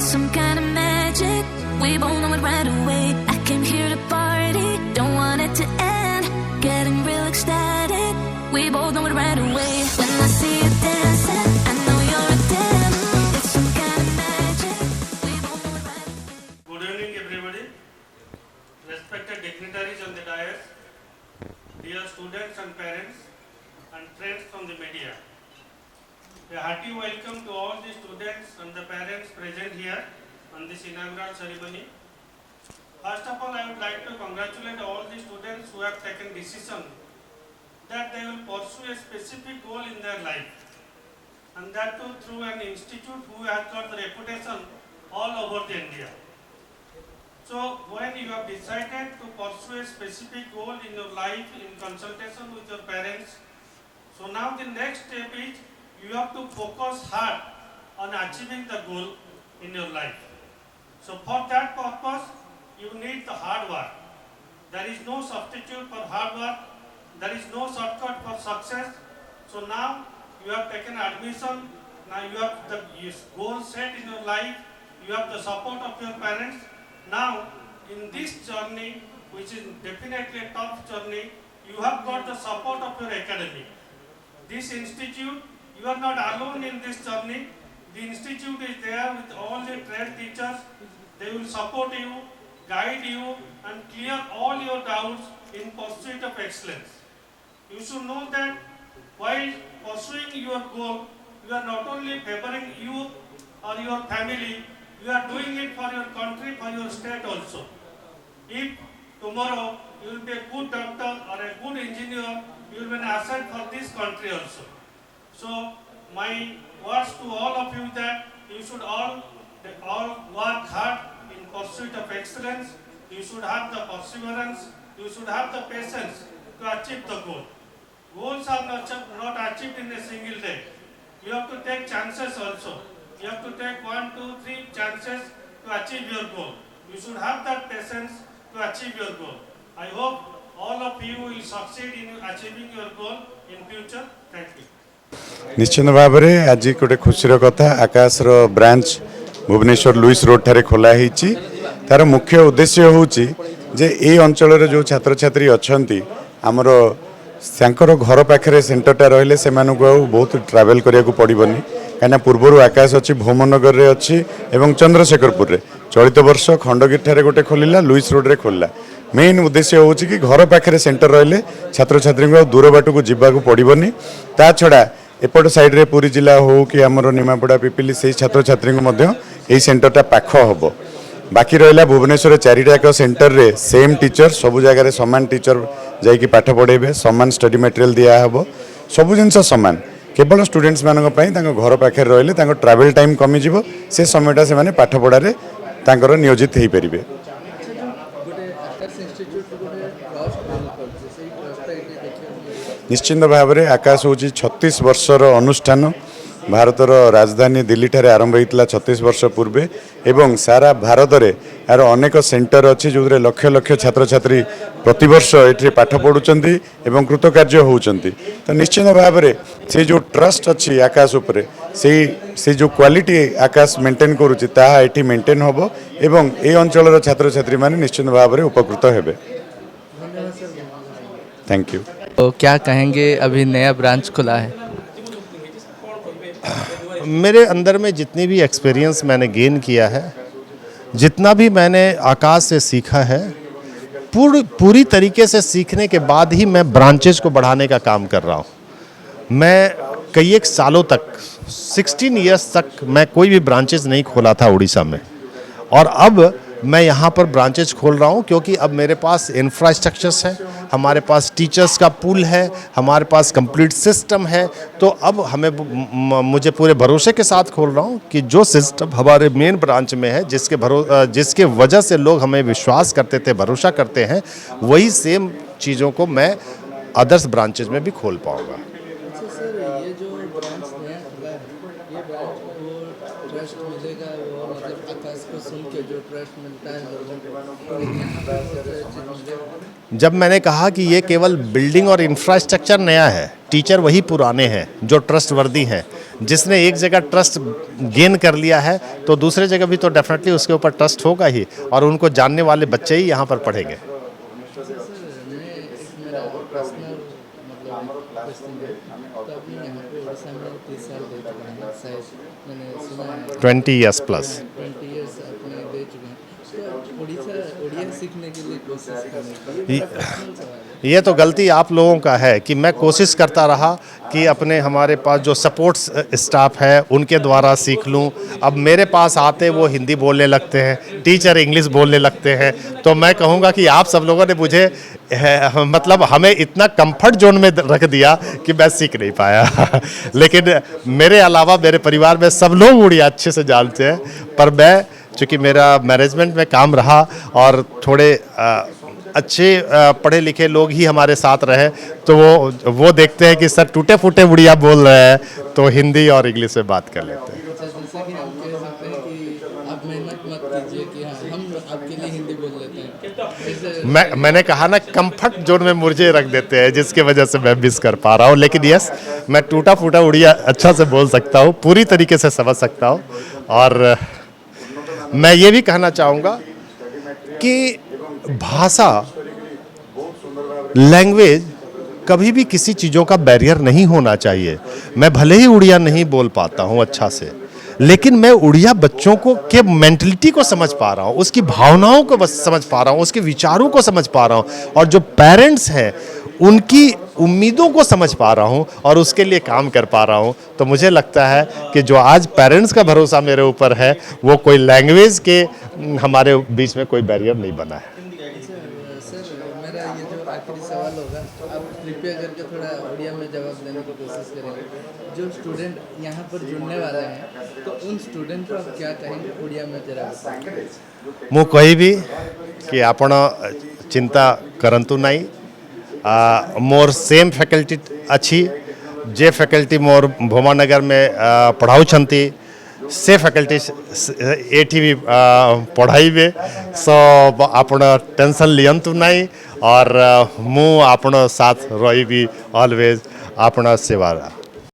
some kind of magic. We both know it right away. I came here to party, don't want it to end. Getting real ecstatic. We both know it right away. When I see you dancing, I know you're a damn. It's some kind of magic. We both know it right away. Good evening, everybody. Respected dignitaries on the dais, dear students and parents, and friends from the media. A hearty welcome to all the students and the parents present here on this inaugural ceremony. First of all, I would like to congratulate all the students who have taken decision that they will pursue a specific goal in their life, and that too through an institute who has got the reputation all over the India. So when you have decided to pursue a specific goal in your life in consultation with your parents, so now the next step is you have to focus hard on achieving the goal in your life. So for that purpose, you need the hard work. There is no substitute for hard work. There is no shortcut for success. So now you have taken admission. Now you have the goal set in your life. You have the support of your parents. Now in this journey, which is definitely a tough journey, you have got the support of your academy. This institute, you are not alone in this journey. The institute is there with all the trained teachers. They will support you, guide you, and clear all your doubts in pursuit of excellence. You should know that while pursuing your goal, you are not only favoring you or your family, you are doing it for your country, for your state also. If tomorrow you will be a good doctor or a good engineer, you will be an asset for this country also. So my words to all of you that you should all work hard in pursuit of excellence. You should have the perseverance. You should have the patience to achieve the goal. Goals are not achieved in a single day. You have to take chances also. You have to take 1, 2, 3 chances to achieve your goal. You should have that patience to achieve your goal. I hope all of you will succeed in achieving your goal in future. Thank you. निश्चित भाव में आज गोटे खुशीर कथा आकाशर branch Bhubaneswar Lewis road ठारे खोला होती तार मुख्य उद्देश्य हूँ जे ये अंचल जो छात्र छात्री अच्छा आमर सांकर घर पाखे सेंटरटा रहिले से बहुत ट्रावेल करिया को पड़बनी कहीं पूर्वर आकाश अच्छी भौमनगर में अच्छी एवं चंद्रशेखरपुर में चलित वर्ष खंडगिरी ठारे गोटे खोलिला लुईस रोड रे खोलिला मेन उद्देश्य हूँ कि घर पाखे सेंटर रहिले छात्र छात्री को दूर बाट को जीवा पड़बनी ता छड़ा एपट साइड रे पुरी जिला हो कि आमर निमापड़ा पिपिली से छात्र छात्री को यही सेंटरटा पाख हम बाकी रहा भुवनेश्वर चारिटा एक सेंटर रे सेम टीचर सबु जगह सामान टीचर जाकि पाठ पढ़ेबे सामान स्टडी मटेरियल दिहब सबु जिनस सामान केवल स्टूडेंट्स मान घर पाखे रही ट्रावेल टाइम कमिज से समयटा से पाठ पढ़ारे नियोजित हो पारे। निश्चिंत भाव में आकाश हूँ 36 वर्षर अनुष्ठान भारतर राजधानी दिल्ली ठारे आरंभ होता 36 वर्ष पूर्वे एवं सारा भारत में यार अनेक सेंटर अच्छी जो लक्ष लक्ष छात्र छात्री प्रतिवर्ष ये पाठ पढ़ुंट एवं कृतकार्य होती तो निश्चित भाव में से जो ट्रस्ट अच्छी आकाश उपरे से जो क्वालिटी आकाश मेंटेन करुँची मेंटेन हम एवं ये अंचल छात्र छात्री मैंने निश्चित भाव में उपकृत हेबे। Thank you. तो क्या कहेंगे अभी नया ब्रांच खुला है? मेरे अंदर में जितनी भी एक्सपीरियंस मैंने गेन किया है, जितना भी मैंने आकाश से सीखा है, पूरी तरीके से सीखने के बाद ही मैं ब्रांचेस को बढ़ाने का काम कर रहा हूँ। मैं कई एक सालों तक 16 इयर्स तक मैं कोई भी ब्रांचेस नहीं खोला था उड़ीसा में, और अब मैं यहाँ पर ब्रांचेस खोल रहा हूँ क्योंकि अब मेरे पास इंफ्रास्ट्रक्चर्स है, हमारे पास टीचर्स का पूल है, हमारे पास कंप्लीट सिस्टम है। तो अब मुझे पूरे भरोसे के साथ खोल रहा हूँ कि जो सिस्टम हमारे मेन ब्रांच में है, जिसके वजह से लोग हमें विश्वास करते थे, भरोसा करते हैं, वही सेम चीज़ों को मैं अदर्स ब्रांचेस में भी खोल पाऊँगा। ट्रस्ट मिलेगा वो मतलब आकाश को सुन के जो ट्रस्ट मिलता है लोगों को, तो यहाँ पर मुझे चीज़ मिलेगा। जब मैंने कहा कि ये केवल बिल्डिंग और इंफ्रास्ट्रक्चर नया है, टीचर वही पुराने हैं जो ट्रस्ट वर्दी हैं। जिसने एक जगह ट्रस्ट गेन कर लिया है तो दूसरे जगह भी तो डेफिनेटली उसके ऊपर ट्रस्ट होगा ही, और उनको जानने वाले बच्चे ही यहाँ पर पढ़ेंगे। मेरा पर्सनल मतलब क्वेश्चन है, तो अभी यहाँ पे उड़ीसा में 30 साल दे चुके हैं शायद, मैंने सुना है 20 years प्लस। 20 ईयर्स अपने दे चुके हैं, तो उड़िया सीखने के लिए कोशिश करने की पर्सनल सवाल है। ये तो गलती आप लोगों का है कि मैं कोशिश करता रहा कि अपने हमारे पास जो सपोर्ट्स स्टाफ है उनके द्वारा सीख लूं। अब मेरे पास आते वो हिंदी बोलने लगते हैं, टीचर इंग्लिश बोलने लगते हैं, तो मैं कहूँगा कि आप सब लोगों ने मुझे मतलब हमें इतना कंफर्ट जोन में रख दिया कि मैं सीख नहीं पाया। लेकिन मेरे अलावा मेरे परिवार में सब लोग उड़िया अच्छे से जानते हैं, पर मैं चूँकि मेरा मैनेजमेंट में काम रहा और थोड़े अच्छे पढ़े लिखे लोग ही हमारे साथ रहे, तो वो देखते हैं कि सर टूटे फूटे उड़िया बोल रहे हैं, तो हिंदी और इंग्लिश में बात कर लेते हैं। जैसे कि हम कह सकते हैं कि आप मेहनत मत कीजिए कि हाँ हम आपके लिए हिंदी बोल लेते हैं। मैंने कहा ना, कंफर्ट जोन में मुझे रख देते हैं, जिसकी वजह से मैं मिस कर पा रहा हूँ। लेकिन यस, मैं टूटा फूटा उड़िया अच्छा से बोल सकता हूँ, पूरी तरीके से समझ सकता हूँ। और मैं ये भी कहना चाहूँगा कि भाषा, लैंग्वेज कभी भी किसी चीज़ों का बैरियर नहीं होना चाहिए। मैं भले ही उड़िया नहीं बोल पाता हूँ अच्छा से, लेकिन मैं उड़िया बच्चों को के मेंटलिटी को समझ पा रहा हूँ, उसकी भावनाओं को बस समझ पा रहा हूँ, उसके विचारों को समझ पा रहा हूँ, और जो पेरेंट्स हैं उनकी उम्मीदों को समझ पा रहा हूँ और उसके लिए काम कर पा रहा हूँ। तो मुझे लगता है कि जो आज पेरेंट्स का भरोसा मेरे ऊपर है, वो कोई लैंग्वेज के हमारे बीच में कोई बैरियर नहीं बना है। सर मेरा ये जो आखिरी सवाल होगा, आप कृपया करके थोड़ा उड़िया में जवाब देने की कोशिश करेंगे। जो स्टूडेंट यहाँ पर जुड़ने वाले हैं, तो उन स्टूडेंट को आप क्या कहेंगे उड़िया में जरा बताएंगे। ମୁଁ କହିବି कि आपण चिंता करंतु नहीं। मोर सेम फैकल्टी अच्छी, जे फैकल्टी मोर भोमानगर में पढ़ाऊ छंती से फैकल्टी एठी भी पढ़ाइबे। सो आपण टेंशन लियंतु नहीं, और मु आपण साथ रही ऑलवेज आपण सेवा।